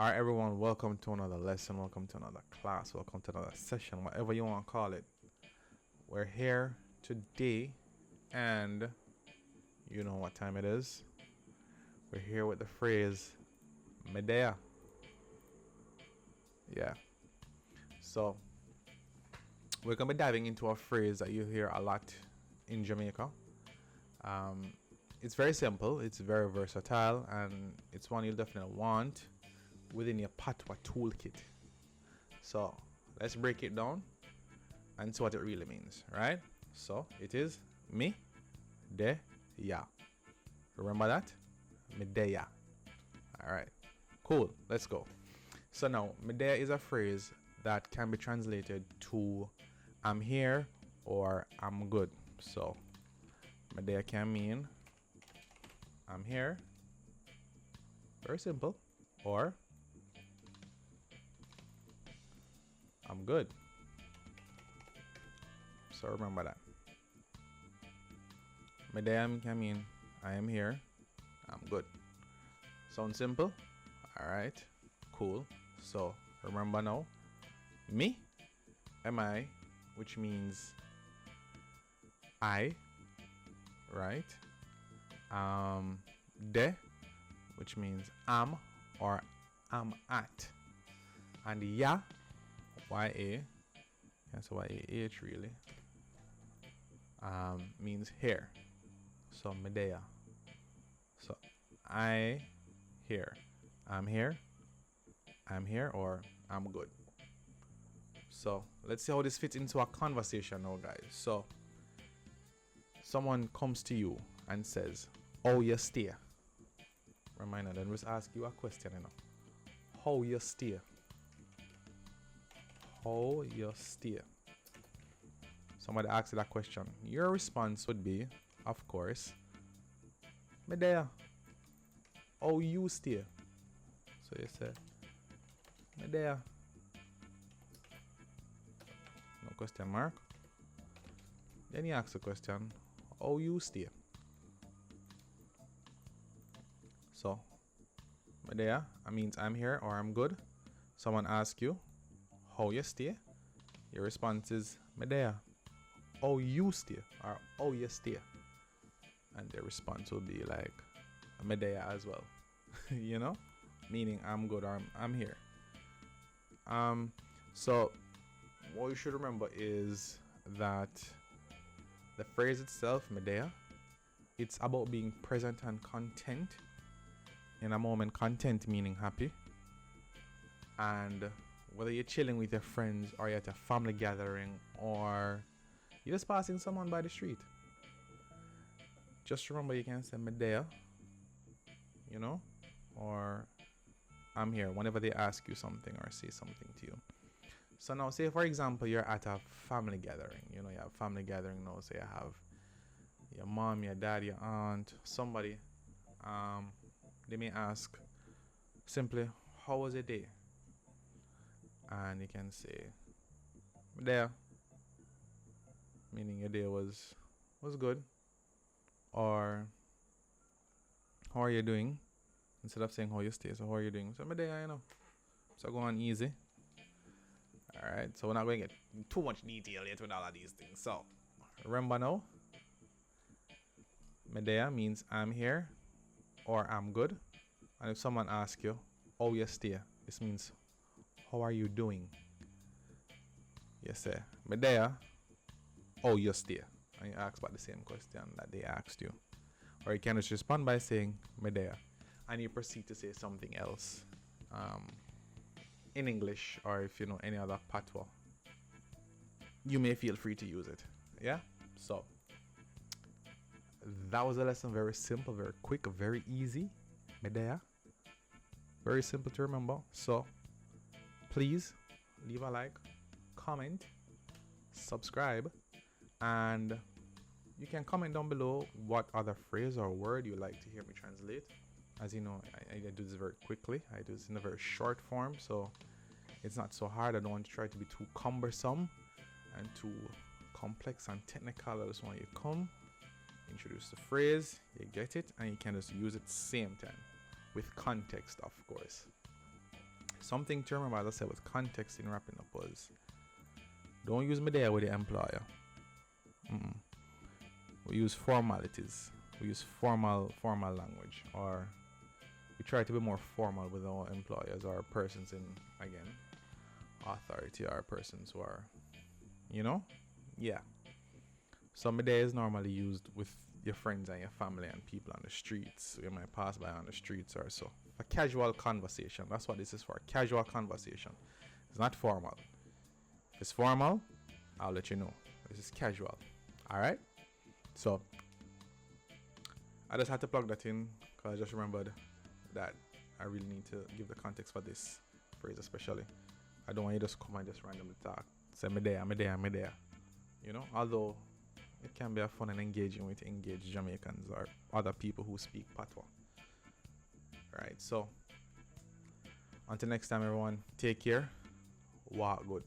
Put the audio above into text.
Alright, everyone, welcome to another lesson, welcome to another class, welcome to another session, whatever you want to call it. We're here today, and you know what time it is. We're here with the phrase Medea. Yeah. So, we're going to be diving into a phrase that you hear a lot in Jamaica. It's very simple, it's very versatile, and it's one you'll definitely want within your patois toolkit. So let's break it down and see what it really means, right? So it is me de ya. Remember that? Medea. All right, cool, let's go. So now Medea is a phrase that can be translated to I'm here or I'm good. So Medea can mean I'm here, very simple, or I'm good. So remember that. Medea can mean I am here, I'm good. Sound simple? Alright, cool. So remember now, me, am I, which means I, right? De, which means am or am at. And ya, ya, so yah really, means here. So Medea. So I here, I'm here, I'm here, or I'm good. So let's see how this fits into a conversation now, guys. So someone comes to you and says, "Oh, you stay." Reminder, then just ask you a question, How you stay? How you stay? Somebody asks you that question. Your response would be, of course, Medea. How you stay? So you say, Medea. No question mark. Then you ask the question, how you stay? So, Medea, that means I'm here or I'm good. Someone asks you, how you stay? Your response is Medea. How you stay or how you stay? And the response will be like Medea as well. Meaning I'm good or I'm here. So what you should remember is that the phrase itself, Medea, it's about being present and content in a moment. Content meaning happy. And whether you're chilling with your friends or you're at a family gathering or you're just passing someone by the street, just remember you can say Medea, or I'm here whenever they ask you something or say something to you. So now say for example you're at a family gathering, you have family gathering now, so you have your mom, your dad, your aunt, somebody, they may ask simply, how was your day? And you can say Medea, meaning your day was good, or how are you doing, instead of saying how you stay. So how are you doing? So Medea, so go on easy. Alright, so we're not going to get too much detail yet with all of these things. So remember now, Medea means I'm here or I'm good. And if someone asks you, how you stay, this means how are you doing? You say Medea, how you stay, and you ask about the same question that they asked you. Or you can just respond by saying Medea, and you proceed to say something else in English, or if you know any other patois, you may feel free to use it. Yeah, so that was a lesson. Very simple, very quick, very easy. Medea, very simple to remember. So please leave a like, comment, subscribe, and you can comment down below what other phrase or word you'd like to hear me translate. As you know, I do this very quickly. I do this in a very short form, so it's not so hard. I don't want to try to be too cumbersome and too complex and technical. I just want you to come, introduce the phrase, you get it, and you can just use it same time with context, of course. Something to remember, as I said, with context in wrapping up was don't use me there with the employer. Mm-mm. We use formalities. We use formal language, or we try to be more formal with our employers or persons in, again, authority, or persons who are, you know, yeah. So me there is normally used with your friends and your family and people on the streets. You might pass by on the streets or so. A casual conversation. That's what this is for. Casual conversation. It's not formal. If it's formal, I'll let you know. This is casual. Alright? So I just had to plug that in because I just remembered that I really need to give the context for this phrase especially. I don't want you to just come and just randomly talk. Say me there, me there, me there. You know? Although it can be a fun and engaging way to engage Jamaicans or other people who speak Patois. Right, so until next time everyone, take care. Walk good.